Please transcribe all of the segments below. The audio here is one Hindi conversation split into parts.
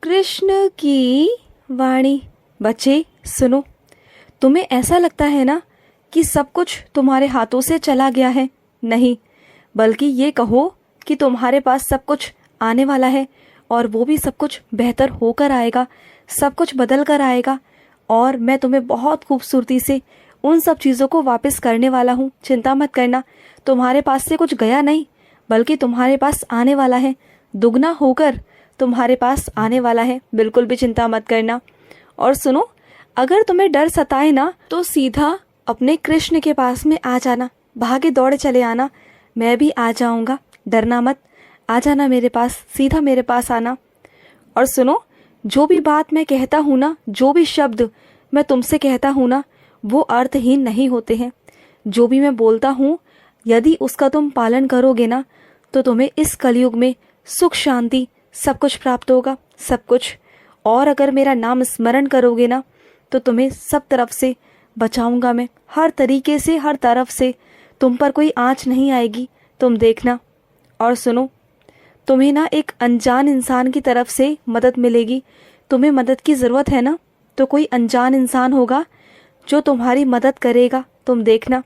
कृष्ण की वाणी। बच्चे सुनो, तुम्हें ऐसा लगता है ना कि सब कुछ तुम्हारे हाथों से चला गया है? नहीं, बल्कि ये कहो कि तुम्हारे पास सब कुछ आने वाला है, और वो भी सब कुछ बेहतर होकर आएगा, सब कुछ बदल कर आएगा। और मैं तुम्हें बहुत खूबसूरती से उन सब चीज़ों को वापस करने वाला हूँ। चिंता मत करना, तुम्हारे पास से कुछ गया नहीं, बल्कि तुम्हारे पास आने वाला है, दुगना होकर तुम्हारे पास आने वाला है। बिल्कुल भी चिंता मत करना। और सुनो, अगर तुम्हें डर सताए ना तो सीधा अपने कृष्ण के पास में आ जाना, भागे दौड़े चले आना, मैं भी आ जाऊंगा। डरना मत, आ जाना मेरे पास, सीधा मेरे पास आना। और सुनो, जो भी बात मैं कहता हूँ ना, जो भी शब्द मैं तुमसे कहता हूँ ना, वो अर्थहीन नहीं होते हैं। जो भी मैं बोलता हूँ, यदि उसका तुम पालन करोगे ना, तो तुम्हें इस कलयुग में सुख शांति सब कुछ प्राप्त होगा, सब कुछ। और अगर मेरा नाम स्मरण करोगे ना, तो तुम्हें सब तरफ से बचाऊंगा मैं, हर तरीके से, हर तरफ से। तुम पर कोई आँच नहीं आएगी, तुम देखना। और सुनो, तुम्हें ना एक अनजान इंसान की तरफ से मदद मिलेगी। तुम्हें मदद की ज़रूरत है ना, तो कोई अनजान इंसान होगा जो तुम्हारी मदद करेगा, तुम देखना।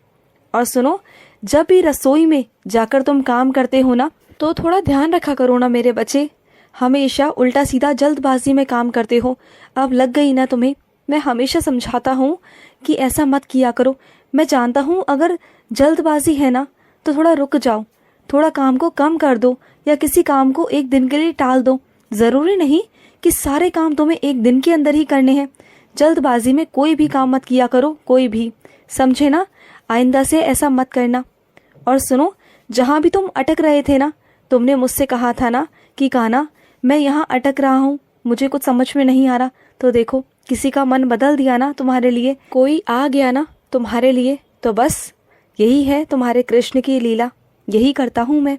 और सुनो, जब भी रसोई में जाकर तुम काम करते हो ना, तो थोड़ा ध्यान रखा करो ना मेरे बच्चे। हमेशा उल्टा सीधा जल्दबाजी में काम करते हो। अब लग गई ना तुम्हें? मैं हमेशा समझाता हूँ कि ऐसा मत किया करो। मैं जानता हूँ अगर जल्दबाजी है ना, तो थोड़ा रुक जाओ, थोड़ा काम को कम कर दो, या किसी काम को एक दिन के लिए टाल दो। ज़रूरी नहीं कि सारे काम तुम्हें एक दिन के अंदर ही करने हैं। जल्दबाजी में कोई भी काम मत किया करो, कोई भी, समझे ना? आइंदा से ऐसा मत करना। और सुनो, जहाँ भी तुम अटक रहे थे ना, तुमने मुझसे कहा था ना कि कान्हा, मैं यहाँ अटक रहा हूँ, मुझे कुछ समझ में नहीं आ रहा। तो देखो, किसी का मन बदल दिया ना तुम्हारे लिए, कोई आ गया ना तुम्हारे लिए। तो बस यही है तुम्हारे कृष्ण की लीला, यही करता हूँ मैं।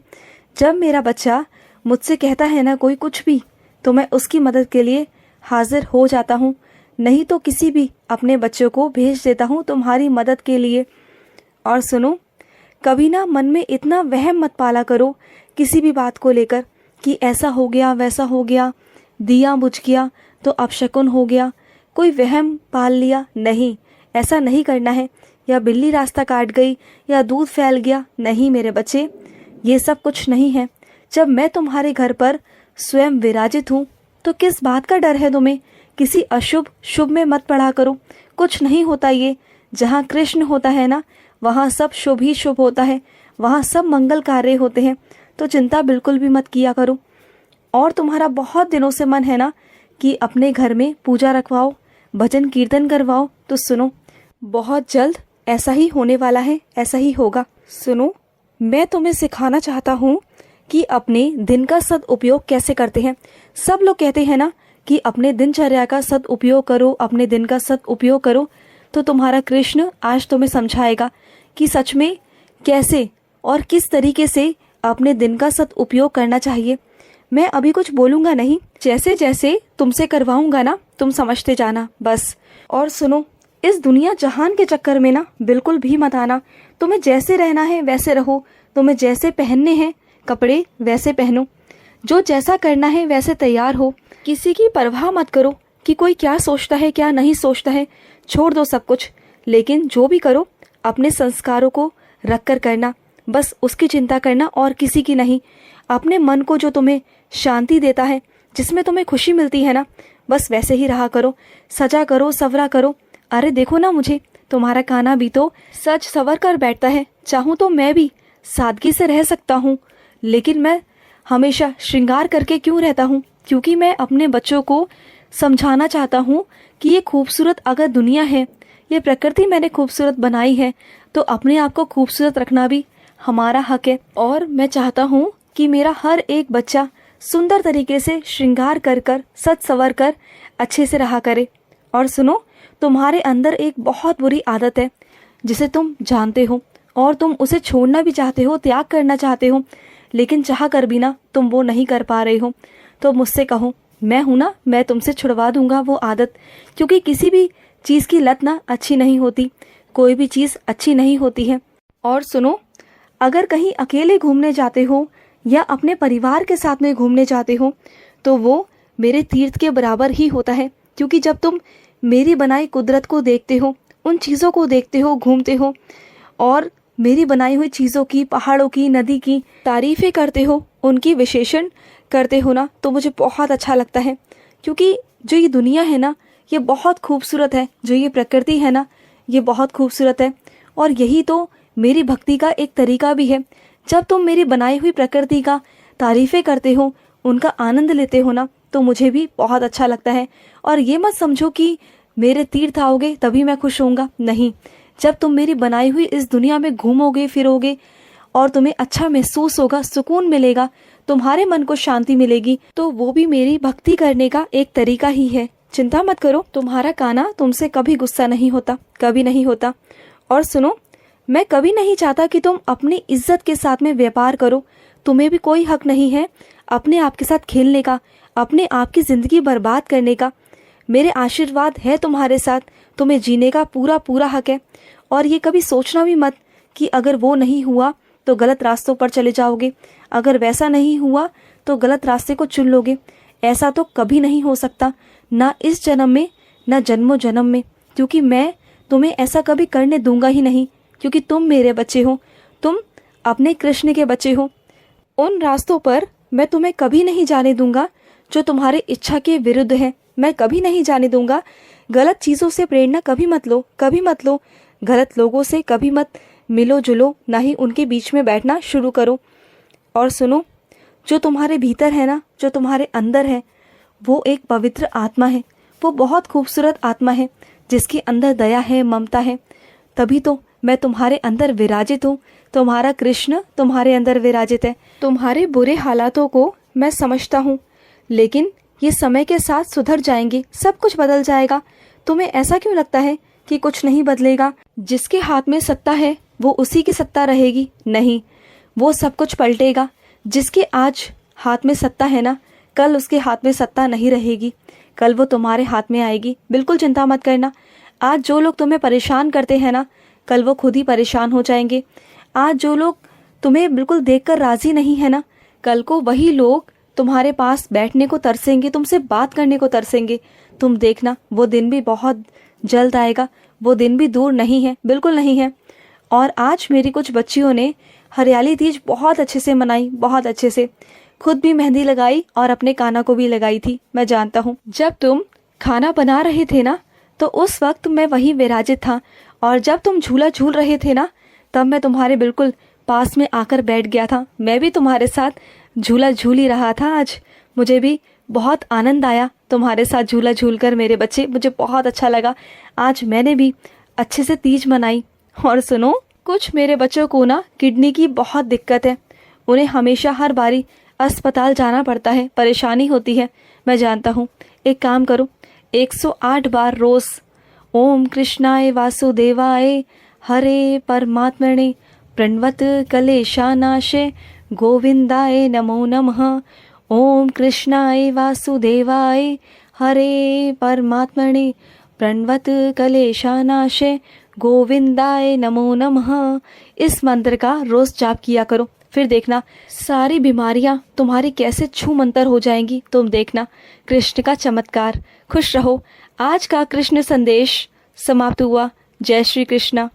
जब मेरा बच्चा मुझसे कहता है ना कोई कुछ भी, तो मैं उसकी मदद के लिए हाजिर हो जाता हूँ। नहीं तो किसी भी अपने बच्चों को भेज देता हूँ तुम्हारी मदद के लिए। और सुनो, कभी ना मन में इतना वहम मत पाला करो किसी भी बात को लेकर कि ऐसा हो गया, वैसा हो गया, दिया बुझ गया तो अपशकुन हो गया, कोई वहम पाल लिया। नहीं, ऐसा नहीं करना है। या बिल्ली रास्ता काट गई, या दूध फैल गया, नहीं मेरे बच्चे, ये सब कुछ नहीं है। जब मैं तुम्हारे घर पर स्वयं विराजित हूँ, तो किस बात का डर है तुम्हें? किसी अशुभ शुभ में मत पड़ा करो, कुछ नहीं होता ये। जहाँ कृष्ण होता है ना, वहाँ सब शुभ ही शुभ होता है, वहाँ सब मंगल कार्य होते हैं। तो चिंता बिल्कुल भी मत किया करो। और तुम्हारा बहुत दिनों से मन है ना कि अपने घर में पूजा रखवाओ, भजन कीर्तन करवाओ, तो सुनो, बहुत जल्द ऐसा ही होने वाला है, ऐसा ही होगा। सुनो, मैं तुम्हें सिखाना चाहता हूँ कि अपने दिन का सदुपयोग कैसे करते हैं। सब लोग कहते हैं ना कि अपने दिनचर्या का सदुपयोग करो, अपने दिन का सदुपयोग करो। तो तुम्हारा कृष्ण आज तुम्हें समझाएगा कि सच में कैसे और किस तरीके से अपने दिन का सदुपयोग करना चाहिए। मैं अभी कुछ बोलूँगा नहीं, जैसे जैसे तुमसे करवाऊँगा ना, तुम समझते जाना बस। और सुनो, इस दुनिया जहान के चक्कर में ना बिल्कुल भी मत आना। तुम्हें जैसे रहना है वैसे रहो, तुम्हें जैसे पहनने हैं कपड़े वैसे पहनो, जो जैसा करना है वैसे तैयार हो। किसी की परवाह मत करो कि कोई क्या सोचता है क्या नहीं सोचता है, छोड़ दो सब कुछ। लेकिन जो भी करो, अपने संस्कारों को रख कर करना, बस उसकी चिंता करना और किसी की नहीं। अपने मन को जो तुम्हें शांति देता है, जिसमें तुम्हें खुशी मिलती है ना, बस वैसे ही रहा करो। सजा करो, सवरा करो। अरे देखो ना मुझे, तुम्हारा कान्हा भी तो सज सवर कर बैठता है। चाहूँ तो मैं भी सादगी से रह सकता हूँ, लेकिन मैं हमेशा श्रृंगार करके क्यों रहता हूँ? क्योंकि मैं अपने बच्चों को समझाना चाहता हूँ कि ये खूबसूरत अगर दुनिया है, ये प्रकृति मैंने खूबसूरत बनाई है, तो अपने आप को खूबसूरत रखना भी हमारा हक है। और मैं चाहता हूँ कि मेरा हर एक बच्चा सुंदर तरीके से श्रृंगार कर कर, सज सवर कर अच्छे से रहा करे। और सुनो, तुम्हारे अंदर एक बहुत बुरी आदत है जिसे तुम जानते हो, और तुम उसे छोड़ना भी चाहते हो, त्याग करना चाहते हो, लेकिन चाह कर भी ना तुम वो नहीं कर पा रहे हो। तो मुझसे कहो, मैं हूँ ना, मैं तुमसे छुड़वा दूंगा वो आदत। क्योंकि किसी भी चीज़ की लत ना अच्छी नहीं होती, कोई भी चीज़ अच्छी नहीं होती है। और सुनो, अगर कहीं अकेले घूमने जाते हो या अपने परिवार के साथ में घूमने जाते हो, तो वो मेरे तीर्थ के बराबर ही होता है, क्योंकि जब तुम मेरी बनाई कुदरत को देखते हो, उन चीज़ों को देखते हो, घूमते हो और मेरी बनाई हुई चीज़ों की, पहाड़ों की, नदी की तारीफ़ें करते हो, उनकी विशेषण करते हो ना, तो मुझे बहुत अच्छा लगता है। क्योंकि जो ये दुनिया है ना, ये बहुत खूबसूरत है, जो ये प्रकृति है ना, ये बहुत खूबसूरत है। और यही तो मेरी भक्ति का एक तरीका भी है। जब तुम मेरी बनाई हुई प्रकृति का तारीफ़ें करते हो, उनका आनंद लेते हो ना, तो मुझे भी बहुत अच्छा लगता है। और ये मत समझो कि मेरे तीर्थ आओगे तभी मैं खुश होऊंगा, नहीं। जब तुम मेरी बनाई हुई इस दुनिया में घूमोगे फिरोगे और तुम्हें अच्छा महसूस होगा, सुकून मिलेगा, तुम्हारे मन को शांति मिलेगी, तो वो भी मेरी भक्ति करने का एक तरीका ही है। चिंता मत करो, तुम्हारा कान्हा तुमसे कभी गुस्सा नहीं होता, कभी नहीं होता। और सुनो, मैं कभी नहीं चाहता कि तुम अपनी इज्जत के साथ में व्यापार करो। तुम्हें भी कोई हक नहीं है अपने आप के साथ खेलने का, अपने आप की ज़िंदगी बर्बाद करने का। मेरे आशीर्वाद है तुम्हारे साथ, तुम्हें जीने का पूरा पूरा हक है। और ये कभी सोचना भी मत कि अगर वो नहीं हुआ तो गलत रास्तों पर चले जाओगे, अगर वैसा नहीं हुआ तो गलत रास्ते को चुन लोगे। ऐसा तो कभी नहीं हो सकता, ना इस जन्म में, ना जन्मों जन्म में। क्योंकि मैं तुम्हें ऐसा कभी करने दूंगा ही नहीं, क्योंकि तुम मेरे बच्चे हो, तुम अपने कृष्ण के बच्चे हो। उन रास्तों पर मैं तुम्हें कभी नहीं जाने दूंगा जो तुम्हारे इच्छा के विरुद्ध है। मैं कभी नहीं जाने दूंगा। गलत चीज़ों से प्रेरणा कभी मत लो, कभी मत लो। गलत लोगों से कभी मत मिलो जुलो, ना ही उनके बीच में बैठना शुरू करो। और सुनो, जो तुम्हारे भीतर है ना, जो तुम्हारे अंदर है, वो एक पवित्र आत्मा है। वो बहुत खूबसूरत आत्मा है जिसके अंदर दया है, ममता है। तभी तो मैं तुम्हारे अंदर विराजित हूँ। तुम्हारा कृष्ण तुम्हारे अंदर विराजित है। तुम्हारे बुरे हालातों को मैं समझता हूँ, लेकिन ये समय के साथ सुधर जाएंगे, सब कुछ बदल जाएगा। तुम्हें ऐसा क्यों लगता है कि कुछ नहीं बदलेगा? जिसके हाथ में सत्ता है वो उसी की सत्ता रहेगी? नहीं, वो सब कुछ पलटेगा। जिसके आज हाथ में सत्ता है ना, कल उसके हाथ में सत्ता नहीं रहेगी, कल वो तुम्हारे हाथ में आएगी। बिल्कुल चिंता मत करना। आज जो लोग तुम्हें परेशान करते हैं ना, कल वो खुद ही परेशान हो जाएंगे। आज जो लोग तुम्हें बिल्कुल देखकर राजी नहीं है ना, कल को वही लोग तुम्हारे पास बैठने को तरसेंगे, तुमसे बात करने को तरसेंगे। तुम देखना, वो दिन भी बहुत जल्द आएगा। वो दिन भी दूर नहीं है, बिल्कुल नहीं है। और आज मेरी कुछ बच्चियों ने हरियाली तीज बहुत अच्छे से मनाई, बहुत अच्छे से। खुद भी मेहंदी लगाई और अपने कान्हा को भी लगाई थी, मैं जानता हूँ। जब तुम खाना बना रहे थे ना, तो उस वक्त मैं वहीं विराजित था। और जब तुम झूला झूल रहे थे ना, तब मैं तुम्हारे बिल्कुल पास में आकर बैठ गया था। मैं भी तुम्हारे साथ झूला झूल ही रहा था। आज मुझे भी बहुत आनंद आया तुम्हारे साथ झूला झूल कर मेरे बच्चे, मुझे बहुत अच्छा लगा। आज मैंने भी अच्छे से तीज मनाई। और सुनो, कुछ मेरे बच्चों को ना किडनी की बहुत दिक्कत है। उन्हें हमेशा हर बारी अस्पताल जाना पड़ता है, परेशानी होती है, मैं जानता हूँ। एक काम करो, 108 बार रोज़ ओम कृष्णाय वासुदेवाय हरे परमात्मने प्रणवत कलेशानाशे गोविंदाय नमो नमः। ओम कृष्णाय वासुदेवाय हरे परमात्मने प्रणवत कलेशानाशे गोविंदाय नमो नमः। इस मंत्र का रोज जाप किया करो, फिर देखना सारी बीमारियां तुम्हारी कैसे छू मंतर हो जाएंगी। तुम देखना कृष्ण का चमत्कार। खुश रहो। आज का कृष्ण संदेश समाप्त हुआ। जय श्री कृष्णा।